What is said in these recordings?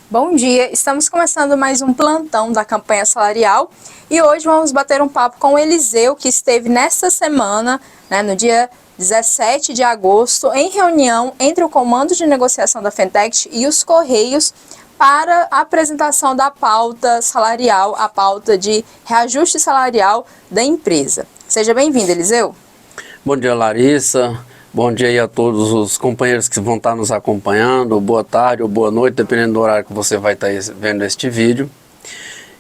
Bom dia, estamos começando mais um plantão da campanha salarial e hoje vamos bater um papo com o Eliseu, que esteve nesta semana, no dia 17 de agosto, em reunião entre o Comando de Negociação da Fentect e os Correios para a apresentação da pauta salarial, a pauta de reajuste salarial da empresa. Seja bem-vindo, Eliseu. Bom dia, Larissa. Bom dia aí a todos os companheiros que vão estar nos acompanhando. Boa tarde ou boa noite, dependendo do horário que você vai estar vendo este vídeo.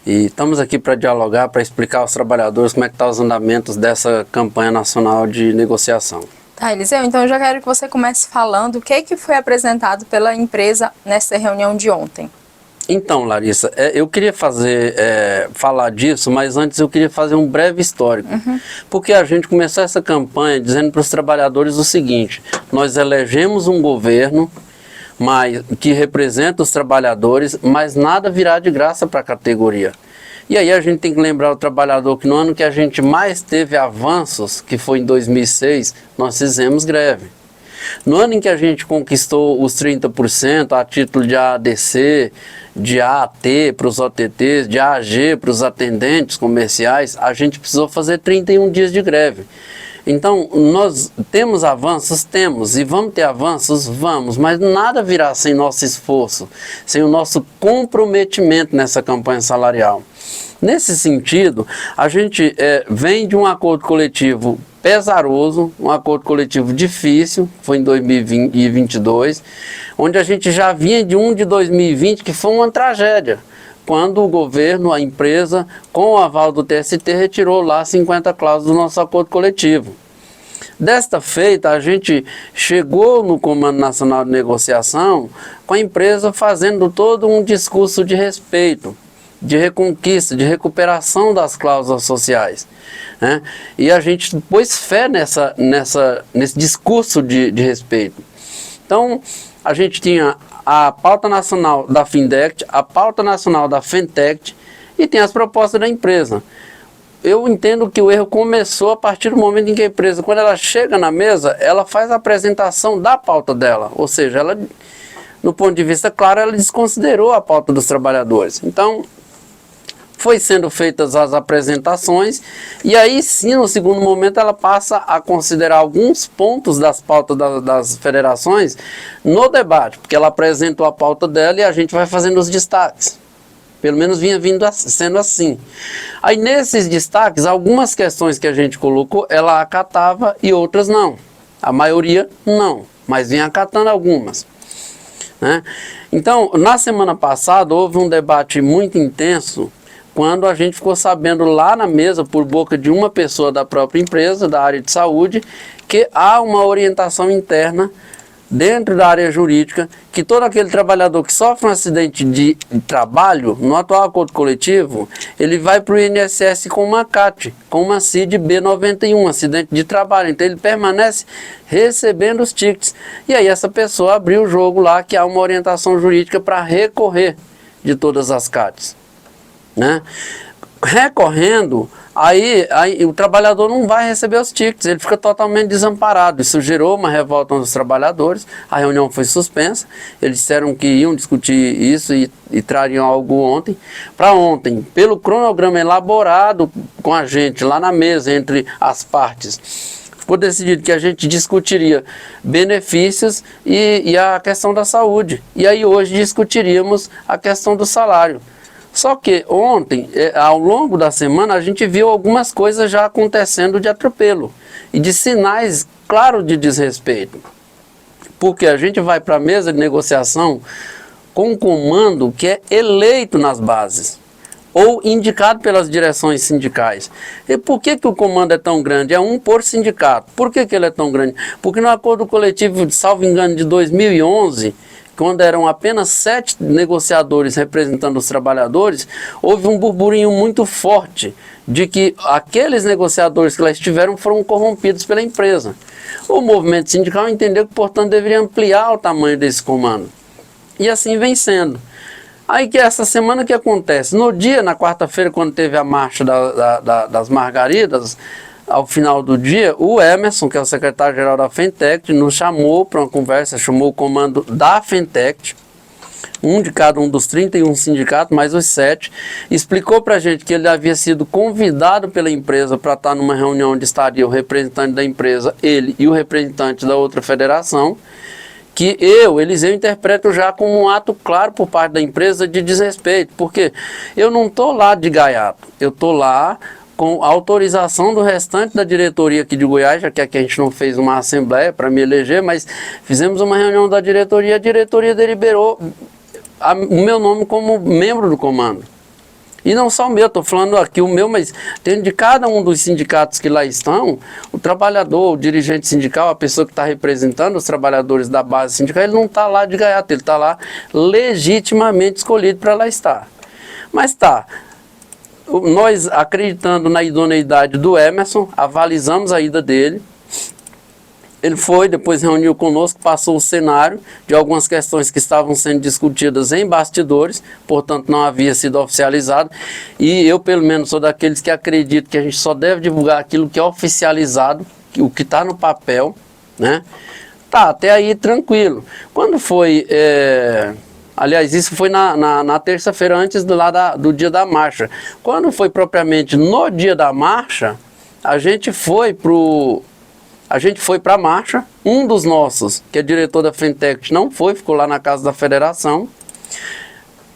E estamos aqui para dialogar, para explicar aos trabalhadores como é que estão os andamentos dessa campanha nacional de negociação. Tá, Eliseu, então eu já quero que você comece falando o que foi apresentado pela empresa nessa reunião de ontem. Então, Larissa, eu queria falar disso, mas antes eu queria fazer um breve histórico. Porque a gente começou essa campanha dizendo para os trabalhadores o seguinte: nós elegemos um governo que representa os trabalhadores, mas nada virá de graça para a categoria. E aí a gente tem que lembrar o trabalhador que no ano que a gente mais teve avanços, que foi em 2006, nós fizemos greve. No ano em que a gente conquistou os 30% a título de ADC, de AAT para os OTTs, de AG para os atendentes comerciais, a gente precisou fazer 31 dias de greve. Então, nós temos avanços? Temos. E vamos ter avanços? Vamos. Mas nada virá sem nosso esforço, sem o nosso comprometimento nessa campanha salarial. Nesse sentido, a gente vem de um acordo coletivo pesaroso, um acordo coletivo difícil, foi em 2022, onde a gente já vinha de um de 2020 que foi uma tragédia, quando o governo, a empresa, com o aval do TST, retirou lá 50 cláusulas do nosso acordo coletivo. Desta feita, a gente chegou no Comando Nacional de Negociação com a empresa fazendo todo um discurso de respeito, de reconquista, de recuperação das cláusulas sociais, né? E a gente pôs fé nesse discurso de respeito. Então, a gente tinha a pauta nacional da Findect, a pauta nacional da Fentect e tem as propostas da empresa. Eu entendo que o erro começou a partir do momento em que a empresa, quando ela chega na mesa, ela faz a apresentação da pauta dela, ou seja, ela, no ponto de vista claro, ela desconsiderou a pauta dos trabalhadores. Então, foi sendo feitas as apresentações e aí sim, no segundo momento, ela passa a considerar alguns pontos das pautas das federações no debate, porque ela apresentou a pauta dela e a gente vai fazendo os destaques. Pelo menos vinha sendo assim. Aí nesses destaques, algumas questões que a gente colocou, ela acatava e outras não. A maioria não, mas vinha acatando algumas, né? Então, na semana passada, houve um debate muito intenso, quando a gente ficou sabendo lá na mesa, por boca de uma pessoa da própria empresa, da área de saúde, que há uma orientação interna dentro da área jurídica, que todo aquele trabalhador que sofre um acidente de trabalho, no atual acordo coletivo, ele vai para o INSS com uma CAT, com uma CID B91, acidente de trabalho. Então ele permanece recebendo os tickets. E aí essa pessoa abriu o jogo lá, que há uma orientação jurídica para recorrer de todas as CATs, né? Recorrendo, aí o trabalhador não vai receber os tickets, ele fica totalmente desamparado. Isso gerou uma revolta dos trabalhadores, a reunião foi suspensa, eles disseram que iam discutir isso e trariam algo ontem. Para ontem, pelo cronograma elaborado com a gente lá na mesa, entre as partes, ficou decidido que a gente discutiria benefícios e a questão da saúde. E aí hoje discutiríamos a questão do salário. Só que ontem, ao longo da semana, a gente viu algumas coisas já acontecendo de atropelo e de sinais claros de desrespeito. Porque a gente vai para a mesa de negociação com um comando que é eleito nas bases ou indicado pelas direções sindicais. E por que o comando é tão grande? É um por sindicato. Por que ele é tão grande? Porque no acordo coletivo, salvo engano, de 2011... quando eram apenas 7 negociadores representando os trabalhadores, houve um burburinho muito forte de que aqueles negociadores que lá estiveram foram corrompidos pela empresa. O movimento sindical entendeu que, portanto, deveria ampliar o tamanho desse comando. E assim vem sendo. Aí que essa semana que acontece? No dia, na quarta-feira, quando teve a marcha das Margaridas, ao final do dia, o Emerson, que é o secretário-geral da Fentect, nos chamou para uma conversa, chamou o comando da Fentect um de cada um dos 31 sindicatos, mais os 7, explicou para a gente que ele havia sido convidado pela empresa para estar numa reunião onde estaria o representante da empresa, ele e o representante da outra federação, que Eliseu, interpreto já como um ato claro por parte da empresa de desrespeito, porque eu não estou lá de gaiato, eu estou lá com autorização do restante da diretoria aqui de Goiás, já que aqui a gente não fez uma assembleia para me eleger, mas fizemos uma reunião da diretoria, a diretoria deliberou o meu nome como membro do comando. E não só o meu, estou falando aqui o meu, mas tem de cada um dos sindicatos que lá estão, o trabalhador, o dirigente sindical, a pessoa que está representando os trabalhadores da base sindical, ele não está lá de gaiato, ele está lá legitimamente escolhido para lá estar. Mas tá, nós acreditando na idoneidade do Emerson, avalizamos a ida dele. Ele foi, depois reuniu conosco, passou o cenário de algumas questões que estavam sendo discutidas em bastidores, portanto não havia sido oficializado. E eu, pelo menos, sou daqueles que acreditam que a gente só deve divulgar aquilo que é oficializado, o que está no papel, né? Tá, até aí tranquilo. Quando foi... Aliás, isso foi na terça-feira, antes do dia da marcha. Quando foi propriamente no dia da marcha, a gente foi para a marcha. Um dos nossos, que é diretor da Fintech, não foi, ficou lá na casa da federação.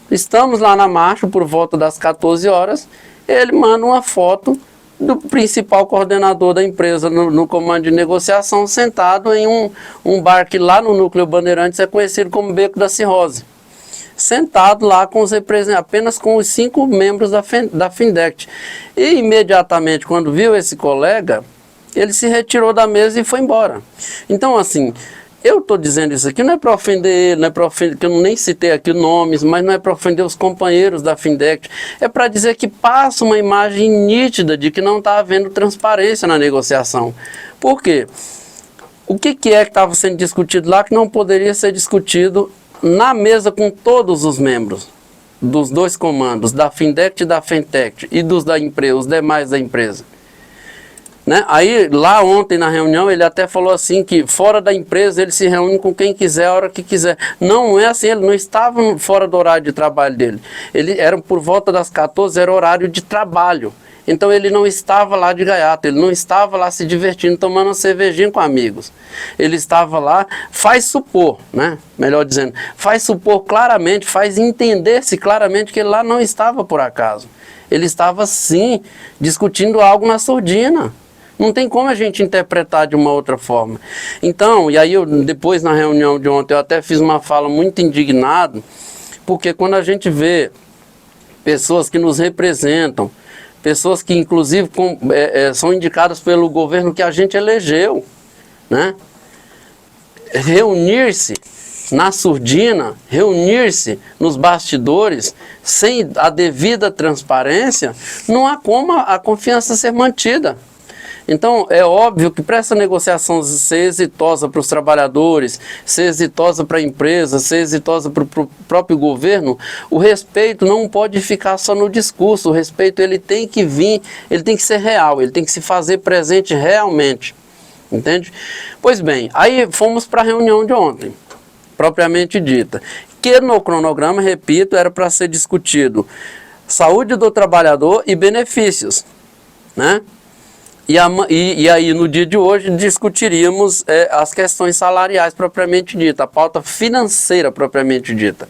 Estamos lá na marcha por volta das 14 horas. Ele manda uma foto do principal coordenador da empresa no comando de negociação, sentado em um bar que lá no Núcleo Bandeirantes é conhecido como Beco da Cirrose. Sentado lá com os apenas com os 5 membros da Findect. E imediatamente, quando viu esse colega, ele se retirou da mesa e foi embora. Então, assim, eu estou dizendo isso aqui não é para ofender ele, não é para ofender, que eu nem citei aqui nomes, mas não é para ofender os companheiros da Findect, é para dizer que passa uma imagem nítida de que não está havendo transparência na negociação. Por quê? O que é que estava sendo discutido lá que não poderia ser discutido na mesa com todos os membros dos dois comandos, da Findect e da Fintech, e dos da empresa, os demais da empresa? Né? Aí, lá ontem na reunião, ele até falou assim que fora da empresa ele se reúne com quem quiser, a hora que quiser. Não é assim, ele não estava fora do horário de trabalho dele. Ele era por volta das 14, era horário de trabalho. Então ele não estava lá de gaiato, ele não estava lá se divertindo, tomando uma cervejinha com amigos. Ele estava lá, faz supor, né? Melhor dizendo, faz supor claramente, faz entender-se claramente que ele lá não estava por acaso. Ele estava sim discutindo algo na surdina. Não tem como a gente interpretar de uma outra forma. Então, e aí depois na reunião de ontem eu até fiz uma fala muito indignado, porque quando a gente vê pessoas que nos representam, pessoas que inclusive são indicadas pelo governo que a gente elegeu, né? Reunir-se na surdina, reunir-se nos bastidores, sem a devida transparência, não há como a confiança ser mantida. Então, é óbvio que para essa negociação ser exitosa para os trabalhadores, ser exitosa para a empresa, ser exitosa para o próprio governo, o respeito não pode ficar só no discurso. O respeito ele tem que vir, ele tem que ser real, ele tem que se fazer presente realmente. Entende? Pois bem, aí fomos para a reunião de ontem, propriamente dita, que no cronograma, repito, era para ser discutido saúde do trabalhador e benefícios, né? E aí, no dia de hoje, discutiríamos as questões salariais propriamente dita, a pauta financeira propriamente dita.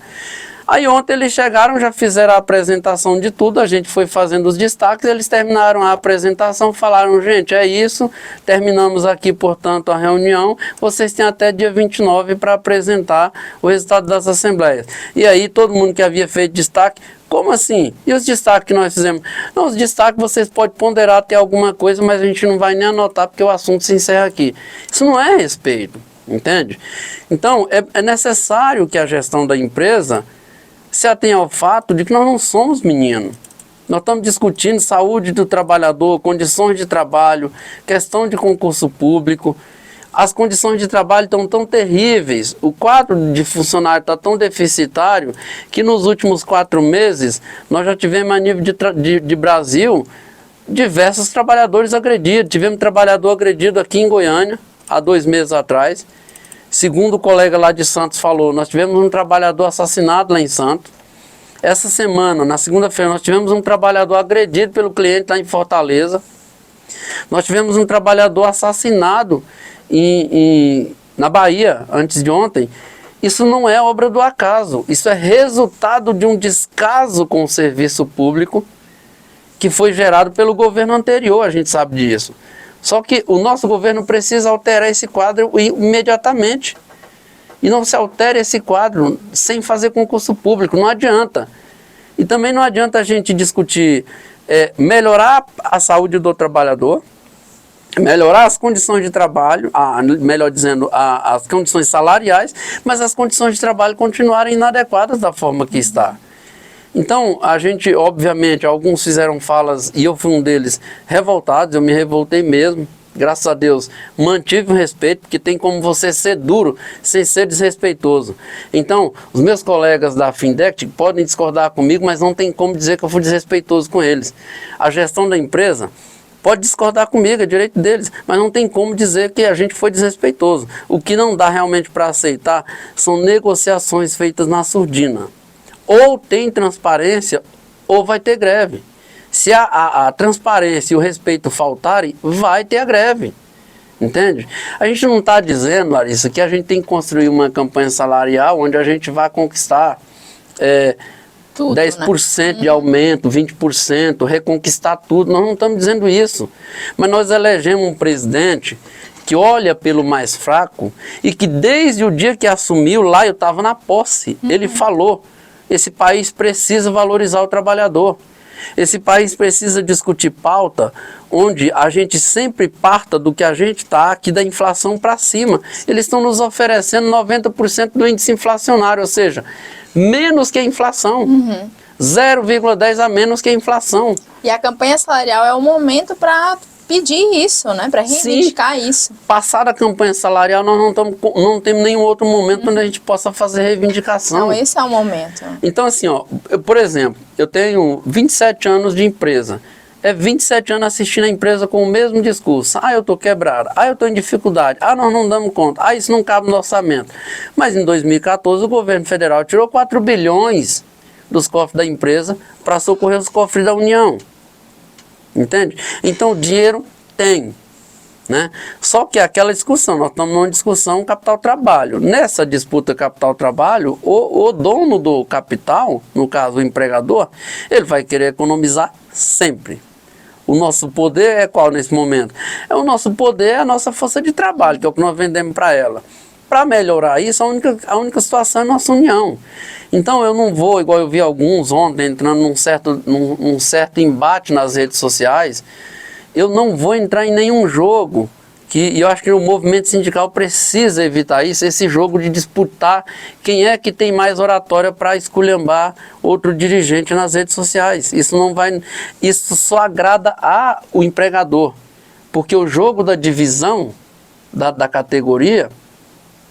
Aí ontem eles chegaram, já fizeram a apresentação de tudo, a gente foi fazendo os destaques, eles terminaram a apresentação, falaram, gente, é isso, terminamos aqui, portanto, a reunião, vocês têm até dia 29 para apresentar o resultado das assembleias. E aí todo mundo que havia feito destaque, como assim? E os destaques que nós fizemos? Não, os destaques vocês podem ponderar até alguma coisa, mas a gente não vai nem anotar porque o assunto se encerra aqui. Isso não é respeito, entende? Então, é necessário que a gestão da empresa se atenha ao fato de que nós não somos meninos. Nós estamos discutindo saúde do trabalhador, condições de trabalho, questão de concurso público. As condições de trabalho estão tão terríveis, o quadro de funcionário está tão deficitário, que nos últimos 4 meses nós já tivemos a nível de Brasil diversos trabalhadores agredidos. Tivemos trabalhador agredido aqui em Goiânia, há 2 meses atrás. Segundo o colega lá de Santos falou, nós tivemos um trabalhador assassinado lá em Santos. Essa semana, na segunda-feira, nós tivemos um trabalhador agredido pelo cliente lá em Fortaleza. Nós tivemos um trabalhador assassinado na Bahia, antes de ontem. Isso não é obra do acaso, isso é resultado de um descaso com o serviço público que foi gerado pelo governo anterior, a gente sabe disso. Só que o nosso governo precisa alterar esse quadro imediatamente. E não se altera esse quadro sem fazer concurso público, não adianta. E também não adianta a gente discutir melhorar a saúde do trabalhador, melhorar as condições de trabalho, melhor dizendo, as condições salariais, mas as condições de trabalho continuarem inadequadas da forma que está. Então, a gente, obviamente, alguns fizeram falas, e eu fui um deles, revoltados, eu me revoltei mesmo. Graças a Deus, mantive o respeito, porque tem como você ser duro sem ser desrespeitoso. Então, os meus colegas da Findect podem discordar comigo, mas não tem como dizer que eu fui desrespeitoso com eles. A gestão da empresa pode discordar comigo, é direito deles, mas não tem como dizer que a gente foi desrespeitoso. O que não dá realmente para aceitar são negociações feitas na surdina. Ou tem transparência, ou vai ter greve. Se a transparência e o respeito faltarem, vai ter a greve. Entende? A gente não está dizendo, Larissa, que a gente tem que construir uma campanha salarial onde a gente vai conquistar tudo, 10% de aumento, 20%, reconquistar tudo. Nós não estamos dizendo isso. Mas nós elegemos um presidente que olha pelo mais fraco e que desde o dia que assumiu, lá eu estava na posse, ele falou, esse país precisa valorizar o trabalhador. Esse país precisa discutir pauta onde a gente sempre parta do que a gente está, aqui da inflação para cima. Eles estão nos oferecendo 90% do índice inflacionário, ou seja, menos que a inflação. 0,10 a menos que a inflação. E a campanha salarial é o momento para pedir isso, né? Para reivindicar isso. Passada a campanha salarial, nós não temos nenhum outro momento onde a gente possa fazer reivindicação. Então, esse é o momento. Então, assim, ó, por exemplo, eu tenho 27 anos de empresa. É 27 anos assistindo a empresa com o mesmo discurso. Eu estou quebrado. Eu estou em dificuldade. Nós não damos conta. Isso não cabe no orçamento. Mas em 2014, o governo federal tirou 4 bilhões dos cofres da empresa para socorrer os cofres da União. Entende? Então o dinheiro tem, né? Só que aquela discussão, nós estamos numa discussão capital-trabalho. Nessa disputa capital-trabalho, o dono do capital, no caso o empregador, ele vai querer economizar sempre. O nosso poder é qual nesse momento? O nosso poder é a nossa força de trabalho, que é o que nós vendemos para ela. Para melhorar isso, a única situação é a nossa união. Então eu não vou, igual eu vi alguns ontem, entrando num certo embate nas redes sociais, eu não vou entrar em nenhum jogo, e eu acho que o movimento sindical precisa evitar isso, esse jogo de disputar quem é que tem mais oratória para esculhambar outro dirigente nas redes sociais. Isso só agrada ao empregador, porque o jogo da divisão da categoria,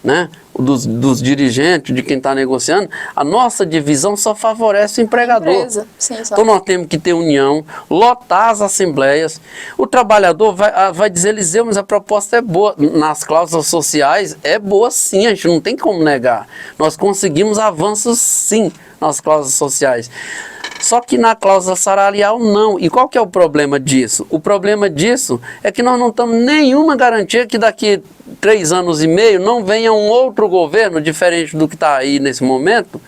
né, dos dirigentes, de quem está negociando, a nossa divisão só favorece o empregador. Sim, então nós temos que ter união, lotar as assembleias. O trabalhador vai dizer, Eliseu, mas a proposta é boa. Nas cláusulas sociais é boa sim, a gente não tem como negar. Nós conseguimos avanços sim nas cláusulas sociais. Só que na cláusula salarial não. E qual que é o problema disso? O problema disso é que nós não temos nenhuma garantia que daqui 3 anos e meio não venha um outro governo diferente do que está aí nesse momento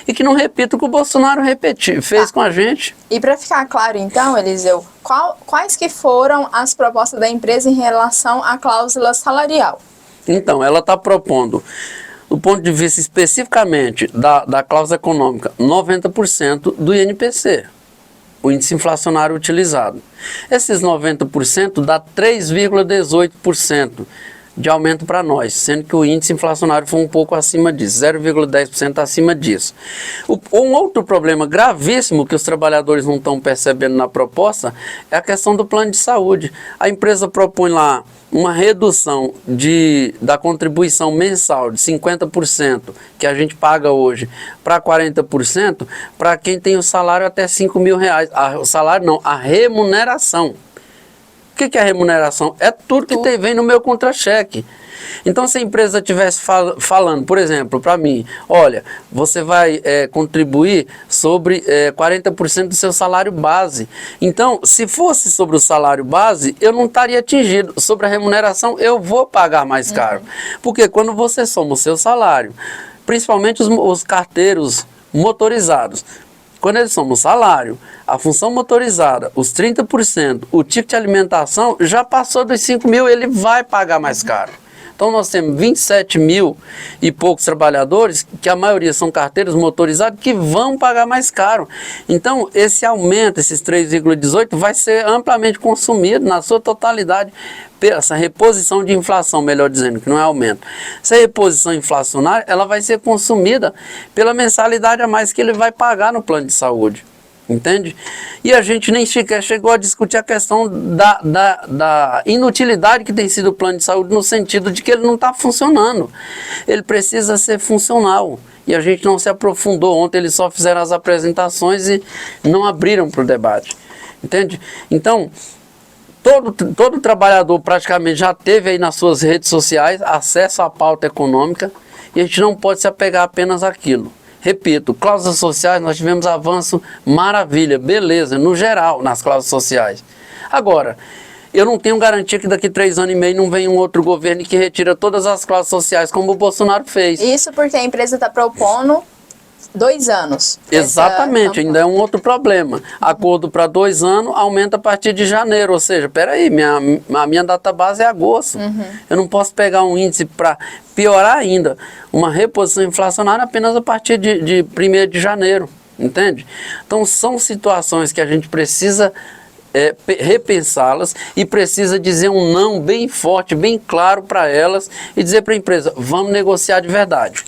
e que não repita o que o Bolsonaro fez com a gente. E para ficar claro então, Eliseu, quais que foram as propostas da empresa em relação à cláusula salarial? Então, ela está propondo, do ponto de vista especificamente da cláusula econômica, 90% do INPC, o índice inflacionário utilizado. Esses 90% dá 3,18% de aumento para nós, sendo que o índice inflacionário foi um pouco acima disso, 0,10% acima disso. Um outro problema gravíssimo que os trabalhadores não estão percebendo na proposta é a questão do plano de saúde. A empresa propõe lá uma redução da contribuição mensal de 50%, que a gente paga hoje, para 40%, para quem tem o salário até R$5.000. O salário não, a remuneração. que é a remuneração? É tudo que vem no meu contra-cheque. Então, se a empresa estivesse falando, por exemplo, para mim, olha, você vai contribuir sobre 40% do seu salário base. Então, se fosse sobre o salário base, eu não estaria atingido. Sobre a remuneração, eu vou pagar mais caro. Porque quando você soma o seu salário, principalmente os carteiros motorizados, quando eles somam o salário, a função motorizada, os 30%, o ticket de alimentação, já passou dos 5 mil, ele vai pagar mais caro. Então nós temos 27 mil e poucos trabalhadores, que a maioria são carteiros motorizados, que vão pagar mais caro. Então esse aumento, esses 3,18, vai ser amplamente consumido na sua totalidade. Essa reposição de inflação, melhor dizendo, que não é aumento. Essa reposição inflacionária, ela vai ser consumida pela mensalidade a mais que ele vai pagar no plano de saúde. Entende? E a gente nem sequer chegou a discutir a questão da inutilidade que tem sido o plano de saúde, no sentido de que ele não está funcionando. Ele precisa ser funcional. E a gente não se aprofundou. Ontem eles só fizeram as apresentações e não abriram para o debate. Entende? Então, todo trabalhador praticamente já teve aí nas suas redes sociais acesso à pauta econômica, e a gente não pode se apegar apenas àquilo. Repito, cláusulas sociais, nós tivemos avanço, maravilha, beleza, no geral, nas cláusulas sociais. Agora, eu não tenho garantia que daqui 3 anos e meio não venha um outro governo que retira todas as cláusulas sociais, como o Bolsonaro fez. Isso porque a empresa está propondo 2 anos. Exatamente, ainda é um outro problema. Acordo para 2 anos aumenta a partir de janeiro, ou seja, peraí, a minha database é agosto. Eu não posso pegar um índice para piorar ainda, uma reposição inflacionária apenas a partir de 1º de janeiro, entende? Então são situações que a gente precisa repensá-las e precisa dizer um não bem forte, bem claro para elas e dizer para a empresa, vamos negociar de verdade.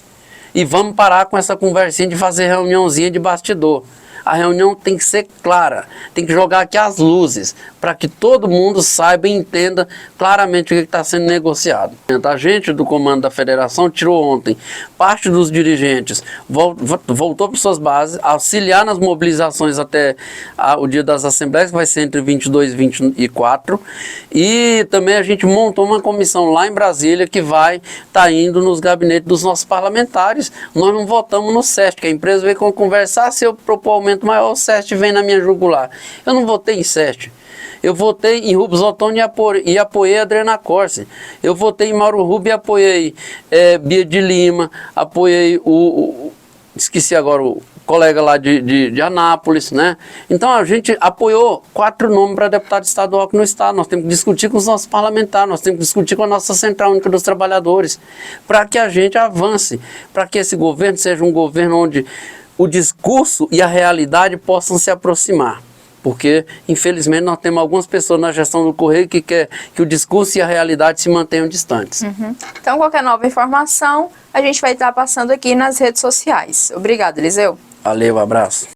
E vamos parar com essa conversinha de fazer reuniãozinha de bastidor. A reunião tem que ser clara, tem que jogar aqui as luzes, para que todo mundo saiba e entenda claramente o que está sendo negociado. A gente do comando da federação tirou ontem parte dos dirigentes, voltou para suas bases, auxiliar nas mobilizações até o dia das assembleias, que vai ser entre 22 e 24, e também a gente montou uma comissão lá em Brasília que vai estar indo nos gabinetes dos nossos parlamentares. Nós não votamos no SEST, que a empresa veio conversar, se eu propor aumento maior, o SEST vem na minha jugular. Eu não votei em SEST. Eu votei em Rubens Ottoni e apoiei a Adriana Corsi. Eu votei em Mauro Rubio e apoiei Bia de Lima, apoiei esqueci agora o colega lá de Anápolis, né? Então a gente apoiou 4 nomes para deputado estadual aqui no estado. Nós temos que discutir com os nossos parlamentares, nós temos que discutir com a nossa Central Única dos Trabalhadores, para que a gente avance, para que esse governo seja um governo onde o discurso e a realidade possam se aproximar. Porque, infelizmente, nós temos algumas pessoas na gestão do Correio que querem que o discurso e a realidade se mantenham distantes. Então, qualquer nova informação, a gente vai estar passando aqui nas redes sociais. Obrigada, Eliseu. Valeu, abraço.